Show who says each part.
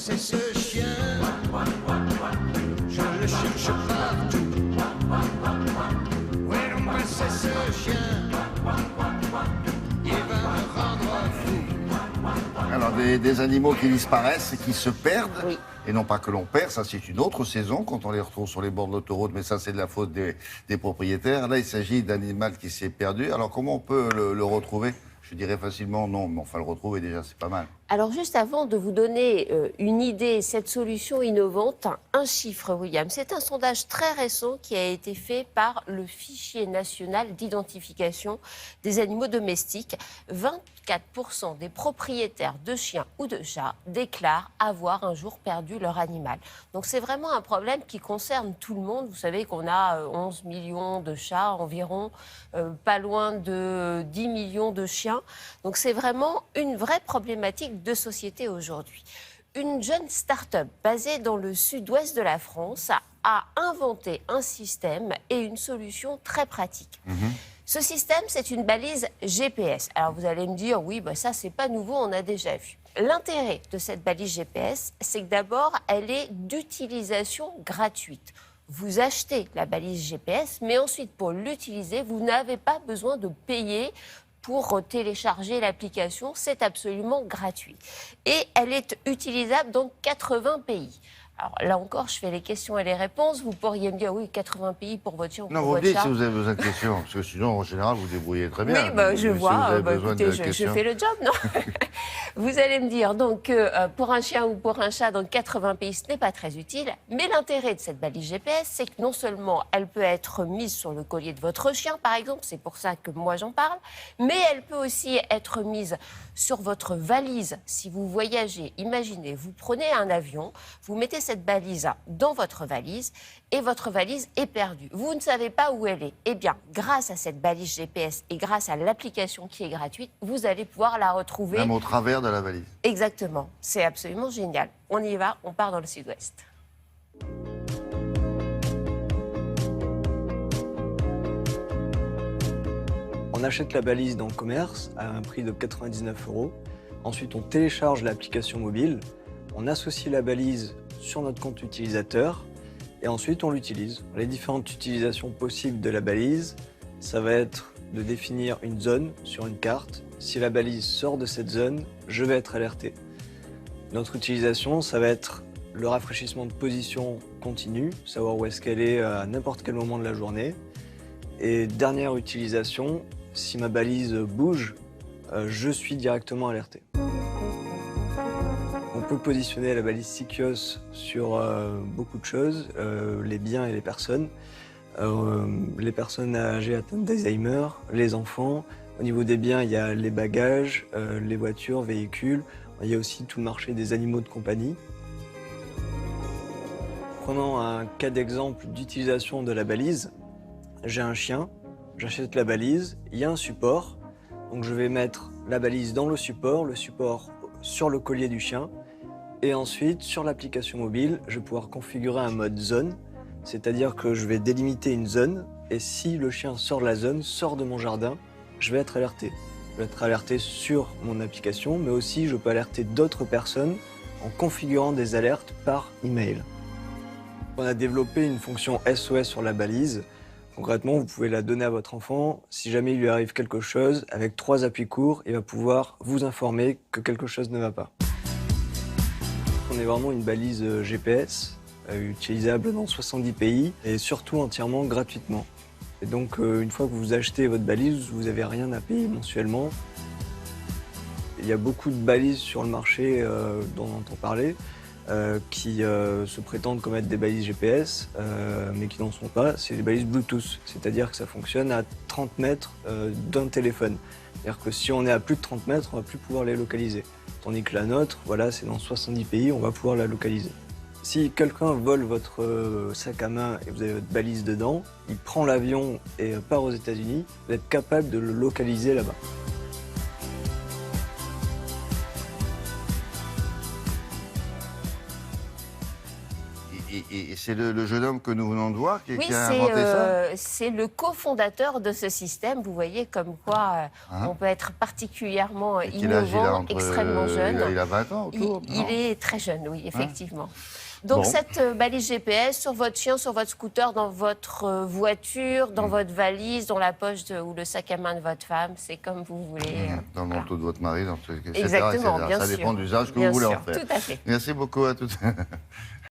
Speaker 1: c'est ce chien, je le cherche partout. Oui, non, c'est ce chien, il va me rendre fou.
Speaker 2: Alors, des animaux qui disparaissent et qui se perdent,
Speaker 3: Oui.
Speaker 2: et non pas que l'on perd, ça c'est une autre saison quand on les retrouve sur les bords de l'autoroute, mais ça c'est de la faute des propriétaires. Là, il s'agit d'un animal qui s'est perdu. Alors, comment on peut le retrouver? Je dirais facilement non, mais enfin le retrouver déjà, c'est pas mal.
Speaker 3: Alors, juste avant de vous donner une idée, cette solution innovante, un chiffre, William. C'est un sondage très récent qui a été fait par le Fichier national d'identification des animaux domestiques. 24% des propriétaires de chiens ou de chats déclarent avoir un jour perdu leur animal. Donc, c'est vraiment un problème qui concerne tout le monde. Vous savez qu'on a 11 millions de chats environ, pas loin de 10 millions de chiens. Donc, c'est vraiment une vraie problématique de société aujourd'hui. Une jeune start-up basée dans le sud-ouest de la France a inventé un système et une solution très pratique. Ce système, c'est une balise GPS. Alors vous allez me dire, oui, ça c'est pas nouveau, on a déjà vu. L'intérêt de cette balise GPS, c'est que d'abord, elle est d'utilisation gratuite. Vous achetez la balise GPS, mais ensuite, pour l'utiliser, vous n'avez pas besoin de payer pour télécharger l'application, c'est absolument gratuit. Et elle est utilisable dans 80 pays. Alors là encore, je fais les questions et les réponses. Vous pourriez me dire, oui, 80 pays pour votre chien ou
Speaker 2: Non,
Speaker 3: pour
Speaker 2: vous me
Speaker 3: votre
Speaker 2: dites
Speaker 3: chat.
Speaker 2: si vous avez besoin de questions, parce que sinon, en général, vous débrouillez très bien.
Speaker 3: Oui,
Speaker 2: Mais
Speaker 3: je
Speaker 2: si
Speaker 3: vois.
Speaker 2: vous avez besoin
Speaker 3: Écoutez,
Speaker 2: de
Speaker 3: je
Speaker 2: questions.
Speaker 3: fais le job, non? Vous allez me dire donc que pour un chien ou pour un chat dans 80 pays, ce n'est pas très utile. Mais l'intérêt de cette balise GPS, c'est que non seulement elle peut être mise sur le collier de votre chien, par exemple, c'est pour ça que moi j'en parle, mais elle peut aussi être mise sur votre valise. Si vous voyagez, imaginez, vous prenez un avion, vous mettez cette balise dans votre valise et votre valise est perdue. Vous ne savez pas où elle est. Eh bien, grâce à cette balise GPS et grâce à l'application qui est gratuite, vous allez pouvoir la retrouver.
Speaker 2: Même au travers de la valise.
Speaker 3: Exactement. C'est absolument génial. On y va, on part dans le sud-ouest.
Speaker 4: On achète la balise dans le commerce à un prix de 99 €. Ensuite, on télécharge l'application mobile. On associe la balise sur notre compte utilisateur et ensuite on l'utilise. Les différentes utilisations possibles de la balise, ça va être de définir une zone sur une carte. Si la balise sort de cette zone, je vais être alerté. Notre utilisation, ça va être le rafraîchissement de position continu, savoir où est-ce qu'elle est à n'importe quel moment de la journée. Et dernière utilisation, si ma balise bouge, je suis directement alerté. On peut positionner la balise Sikios sur beaucoup de choses, les biens et les personnes. Les personnes âgées atteintes d'Alzheimer, les enfants. Au niveau des biens, il y a les bagages, les voitures, véhicules. Il y a aussi tout le marché des animaux de compagnie. Prenons un cas d'exemple d'utilisation de la balise. J'ai un chien, j'achète la balise, il y a un support. Donc je vais mettre la balise dans le support sur le collier du chien. Et ensuite, sur l'application mobile, je vais pouvoir configurer un mode zone. C'est-à-dire que je vais délimiter une zone. Et si le chien sort de la zone, sort de mon jardin, je vais être alerté. Je vais être alerté sur mon application, mais aussi je peux alerter d'autres personnes en configurant des alertes par email. On a développé une fonction SOS sur la balise. Concrètement, vous pouvez la donner à votre enfant. Si jamais il lui arrive quelque chose, avec 3 appuis courts, il va pouvoir vous informer que quelque chose ne va pas. On est vraiment une balise GPS, utilisable dans 70 pays et surtout entièrement gratuitement. Et donc, une fois que vous achetez votre balise, vous n'avez rien à payer mensuellement. Il y a beaucoup de balises sur le marché dont on entend parler, qui se prétendent comme être des balises GPS, mais qui n'en sont pas. C'est des balises Bluetooth, c'est-à-dire que ça fonctionne à 30 mètres d'un téléphone. C'est-à-dire que si on est à plus de 30 mètres, on ne va plus pouvoir les localiser. Tandis que la nôtre, voilà, c'est dans 70 pays, on va pouvoir la localiser. Si quelqu'un vole votre sac à main et vous avez votre balise dedans, il prend l'avion et part aux États-Unis, vous êtes capable de le localiser là-bas.
Speaker 2: Et c'est le jeune homme que nous venons de voir qui,
Speaker 3: Oui,
Speaker 2: qui a inventé ça.
Speaker 3: c'est le cofondateur de ce système. Vous voyez comme quoi on peut être particulièrement
Speaker 2: Et quel âge il a
Speaker 3: innovant,
Speaker 2: entre,
Speaker 3: extrêmement jeune.
Speaker 2: Il a 20 ans autour.
Speaker 3: Il
Speaker 2: non
Speaker 3: est très jeune, oui, effectivement. Donc
Speaker 2: Bon.
Speaker 3: cette balise GPS sur votre chien, sur votre scooter, dans votre voiture, dans votre valise, dans la poche ou le sac à main de votre femme, c'est comme vous voulez.
Speaker 2: Dans le
Speaker 3: voilà.
Speaker 2: manteau de votre mari, etc.
Speaker 3: Exactement,
Speaker 2: etc.
Speaker 3: bien
Speaker 2: Ça
Speaker 3: sûr.
Speaker 2: dépend de l'usage que
Speaker 3: Bien
Speaker 2: vous voulez
Speaker 3: sûr,
Speaker 2: en faire.
Speaker 3: tout à fait.
Speaker 2: Merci beaucoup à toutes.